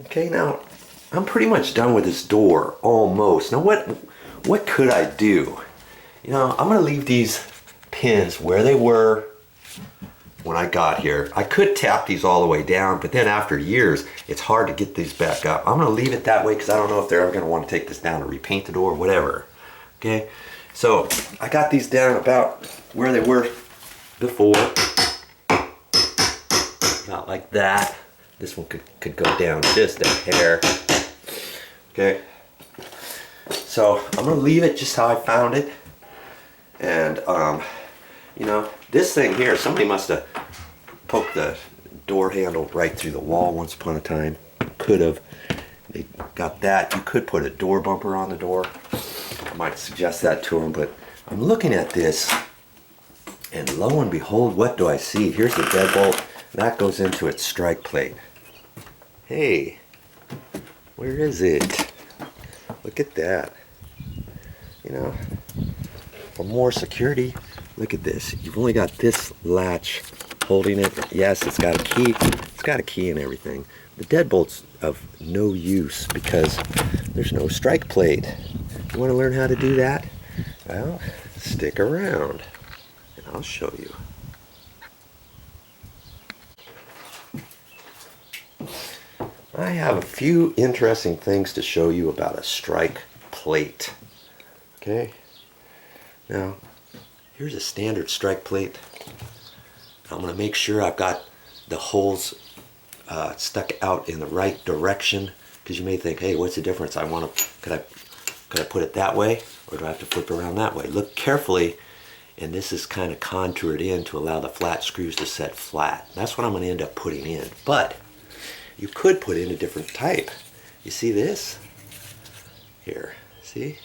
Okay, now I'm pretty much done with this door, almost. Now what could I do? You know, I'm gonna leave these pins where they were when I got here. I could tap these all the way down, but then after years, it's hard to get these back up. I'm gonna leave it that way because I don't know if they're ever gonna want to take this down and repaint the door or whatever. Okay, so I got these down about where they were before. Not like that. This one could go down just a hair. Okay, so I'm gonna leave it just how I found it. And you know, this thing here, somebody must have poked the door handle right through the wall once upon a time. Could have. They got that. You could put a door bumper on the door. I might suggest that to them, but I'm looking at this, and lo and behold, what do I see? Here's the deadbolt. That goes into its strike plate. Hey, where is it? Look at that. You know, for more security, look at this. You've only got this latch holding it. Yes, it's got a key. It's got a key and everything. The deadbolt's of no use because there's no strike plate. You want to learn how to do that? Well, stick around and I'll show you. I have a few interesting things to show you about a strike plate. Okay, now here's a standard strike plate. I'm going to make sure I've got the holes stuck out in the right direction, because you may think, hey, what's the difference? Could I put it that way, or do I have to flip around that way? Look carefully, and this is kind of contoured in to allow the flat screws to set flat. That's what I'm going to end up putting in. But you could put in a different type. You see this? Here, see?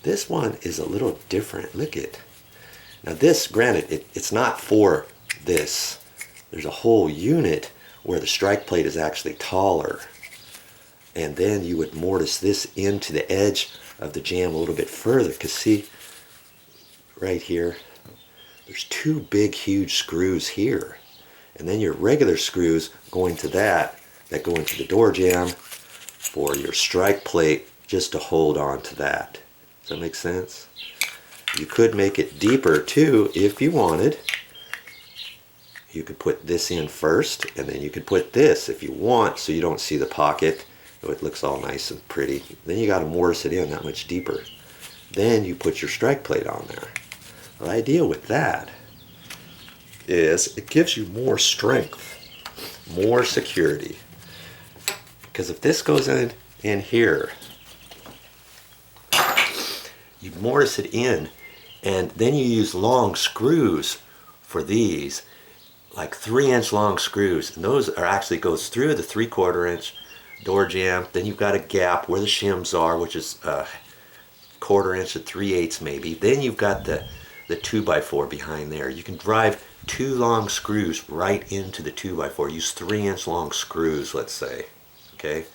This one is a little different. Look at it. Now this, granted, it's not for this. There's a whole unit where the strike plate is actually taller. And then you would mortise this into the edge of the jamb a little bit further. Because see, right here, there's two big, huge screws here. And then your regular screws going to that go into the door jamb for your strike plate, just to hold on to that. Does that make sense? You could make it deeper too if you wanted. You could put this in first, and then you could put this if you want, so you don't see the pocket. So it looks all nice and pretty. Then you got to mortise it in that much deeper. Then you put your strike plate on there. The idea with that is it gives you more strength, more security. Because if this goes in here, you mortise it in, and then you use long screws for these, like 3-inch long screws, and those are actually goes through the 3/4 inch door jamb. Then you've got a gap where the shims are, which is 1/4 inch to 3/8 maybe. Then you've got the 2x4 behind there. You can drive 2 long screws right into the 2x4. Use 3-inch long screws, let's say. Okay,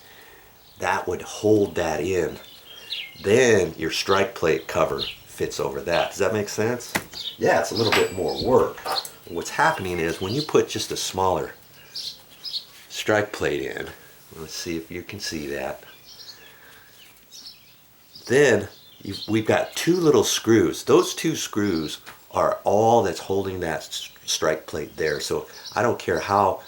that would hold that in. Then your strike plate cover fits over that. Does that make sense? Yeah, it's a little bit more work. What's happening is when you put just a smaller strike plate in, let's see if you can see that, then we've got 2 little screws. Those 2 screws are all that's holding that strike plate there. So I don't care how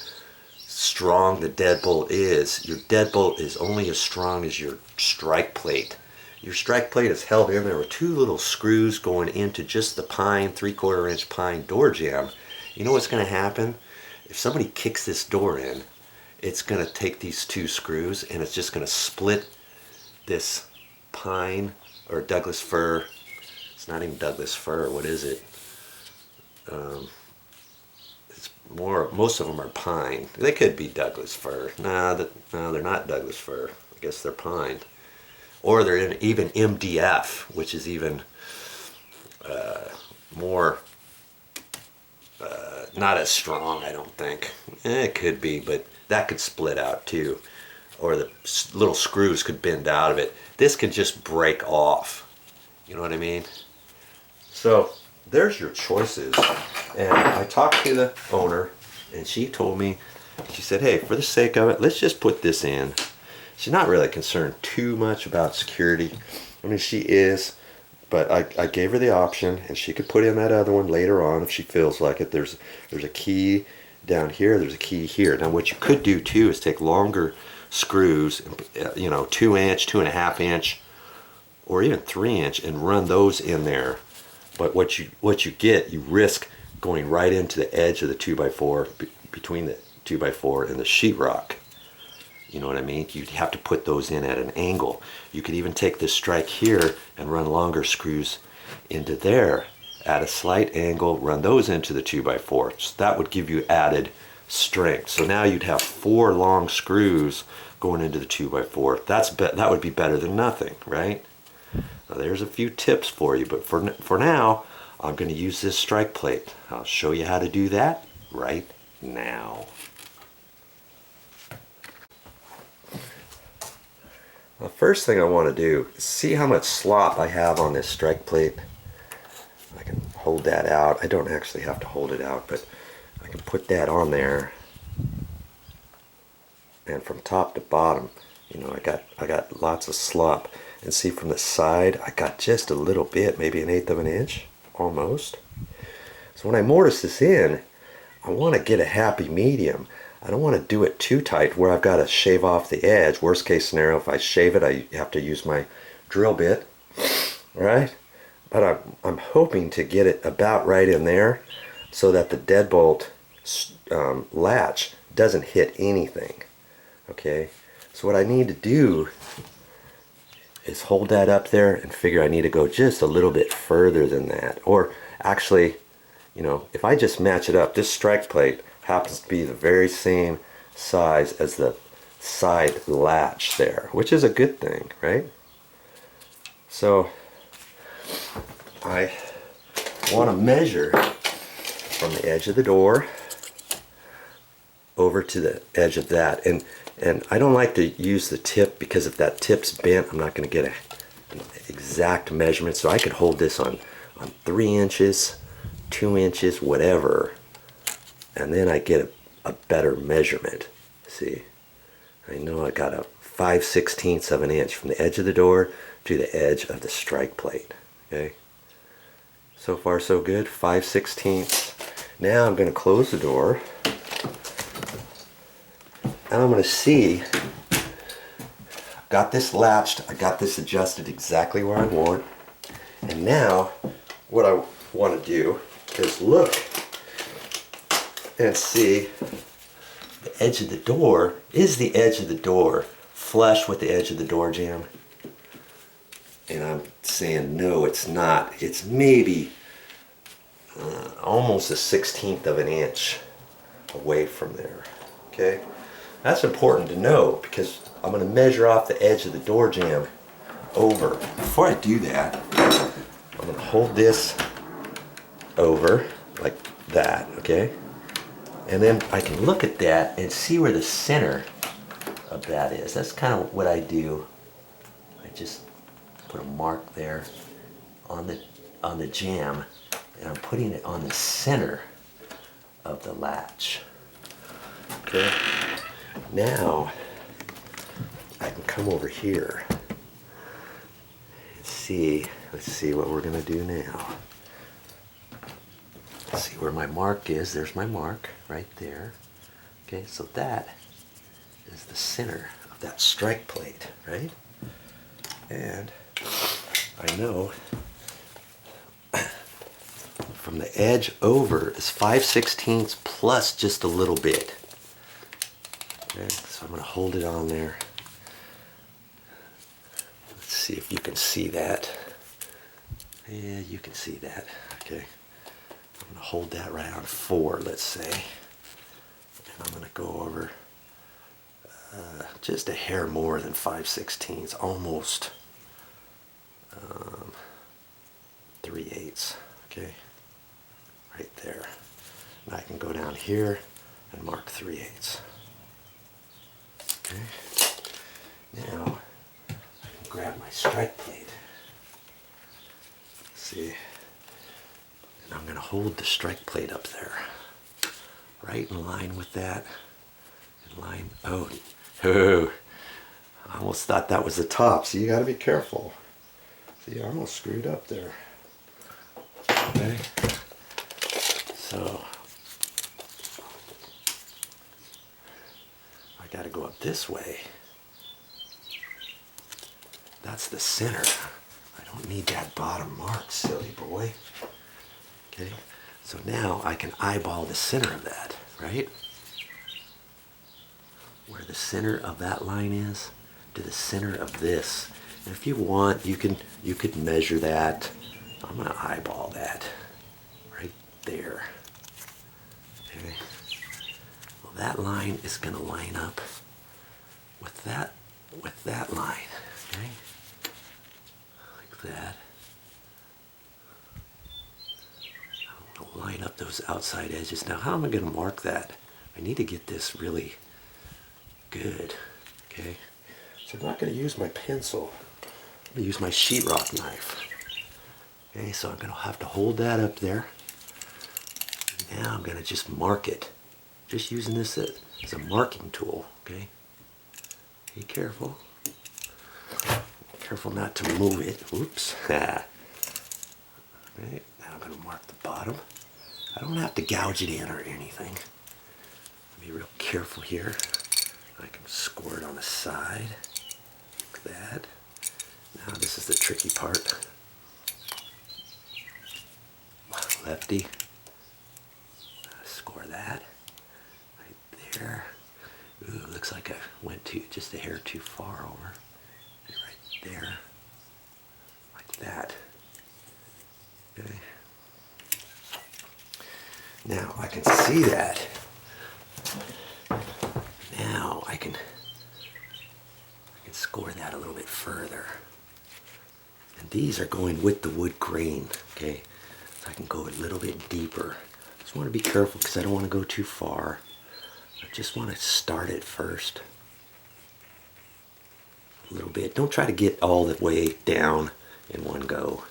strong the deadbolt is, your deadbolt is only as strong as your strike plate. Your strike plate is held in there with 2 little screws going into just the pine, 3/4 inch pine door jamb. You know what's going to happen? If somebody kicks this door in, it's going to take these 2 screws and it's just going to split this pine or Douglas fir. It's not even Douglas fir. What is it? It's more. Most of them are pine. They could be Douglas fir. No, they're not Douglas fir. I guess they're pine. Or they're in even MDF, which is even more, not as strong, I don't think. It could be, but that could split out too. Or the little screws could bend out of it. This could just break off. You know what I mean? So there's your choices. And I talked to the owner, and she told me she said, hey, for the sake of it, let's just put this in. She's not really concerned too much about security. I mean, she is, but I gave her the option, and she could put in that other one later on if she feels like it. There's a key down here, there's a key here. Now what you could do too is take longer screws, you know, 2-inch, 2.5-inch, or even 3-inch, and run those in there. But what you get, you risk going right into the edge of the 2x4, between the 2x4 and the sheetrock. You know what I mean? You'd have to put those in at an angle. You could even take this strike here and run longer screws into there at a slight angle, run those into the 2x4. So that would give you added strength. So now you'd have 4 long screws going into the 2x4. That would be better than nothing, right? Now there's a few tips for you, but for now, I'm going to use this strike plate. I'll show you how to do that right now. The first thing I want to do is see how much slop I have on this strike plate. I can hold that out. I don't actually have to hold it out, but I can put that on there. And from top to bottom, you know, I got lots of slop. And see, from the side, I got just a little bit, maybe 1/8 of an inch, almost. So when I mortise this in, I want to get a happy medium. I don't want to do it too tight where I've got to shave off the edge. Worst case scenario, if I shave it, I have to use my drill bit, right? But I'm hoping to get it about right in there so that the deadbolt latch doesn't hit anything, okay? So what I need to do is hold that up there and figure I need to go just a little bit further than that. Or actually, you know, if I just match it up, this strike plate happens to be the very same size as the side latch there, which is a good thing, right? So I want to measure from the edge of the door over to the edge of that, and I don't like to use the tip, because if that tip's bent, I'm not going to get an exact measurement. So I could hold this on 3 inches, 2 inches, whatever, and then I get a better measurement. See, I know I got a 5/16 of an inch from the edge of the door to the edge of the strike plate. Okay, so far so good. 5/16. Now I'm going to close the door, and I'm going to see, I've got this latched, I got this adjusted exactly where I want. And now what I want to do is look and see the edge of the door. Is the edge of the door flush with the edge of the door jamb? And I'm saying no, it's not. It's maybe almost 1/16 of an inch away from there. Okay, that's important to know, because I'm going to measure off the edge of the door jamb over. Before I do that, I'm going to hold this over like that, okay? And then I can look at that and see where the center of that is. That's kind of what I do. I just put a mark there on the jamb, and I'm putting it on the center of the latch. Okay. Now I can come over here and see. Let's see what we're gonna do now. Let's see where my mark is. There's my mark right there. Okay, so that is the center of that strike plate, right? And I know from the edge over is 5/16 plus just a little bit. Okay, so I'm going to hold it on there. Let's see if you can see that. Yeah, you can see that. Okay, I'm going to hold that right on 4, let's say. And I'm going to go over just a hair more than 5/16, almost 3/8. Okay, right there. And I can go down here and mark 3/8. Okay. Now I can grab my strike plate. See, and I'm going to hold the strike plate up there, right in line with that. Oh, oh, I almost thought that was the top, so you got to be careful. See, I almost screwed up there. Okay, so I got to go up this way. That's the center. I don't need that bottom mark, silly boy. Okay, so now I can eyeball the center of that, right? Where the center of that line is to the center of this. And if you want, you could measure that. I'm gonna eyeball that right there. Okay. Well, that line is gonna line up with that line. Okay. Like that. I'm gonna line up those outside edges. Now, how am I gonna mark that? I need to get this really good. Okay. So I'm not gonna use my pencil. I'm gonna use my sheetrock knife. Okay, so I'm gonna have to hold that up there. Now I'm gonna just mark it. Just using this as a marking tool, okay? Be careful. Careful not to move it. Oops. Okay, now I'm gonna mark the bottom. I don't have to gouge it in or anything. Be real careful here. I can score it on the side, like that. Now this is the tricky part. Lefty. Score that right there. Ooh, looks like I went just a hair too far over. Right there, like that. Okay. Now I can see that. Now I can score that a little bit further. And these are going with the wood grain, okay? So I can go a little bit deeper. Just want to be careful because I don't want to go too far. I just want to start it first. A little bit. Don't try to get all the way down in one go.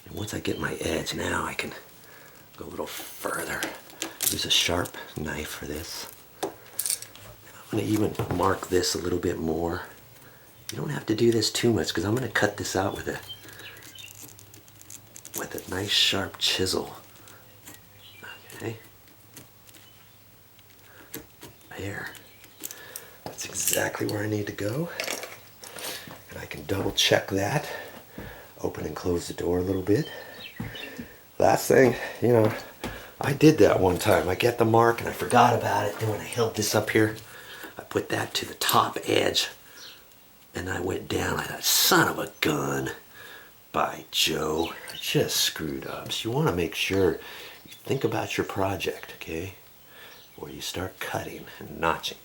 And once I get my edge, now I can go a little further. Use a sharp knife for this. I'm going to even mark this a little bit more. You don't have to do this too much because I'm going to cut this out with a nice sharp chisel. Okay. There. That's exactly where I need to go. And I can double check that. Open and close the door a little bit. Last thing, you know, I did that one time. I get the mark and I forgot about it. And when I held this up here, I put that to the top edge. And I went down. I thought, son of a gun. By Joe, I just screwed up. So you want to make sure you think about your project, okay? Before you start cutting and notching.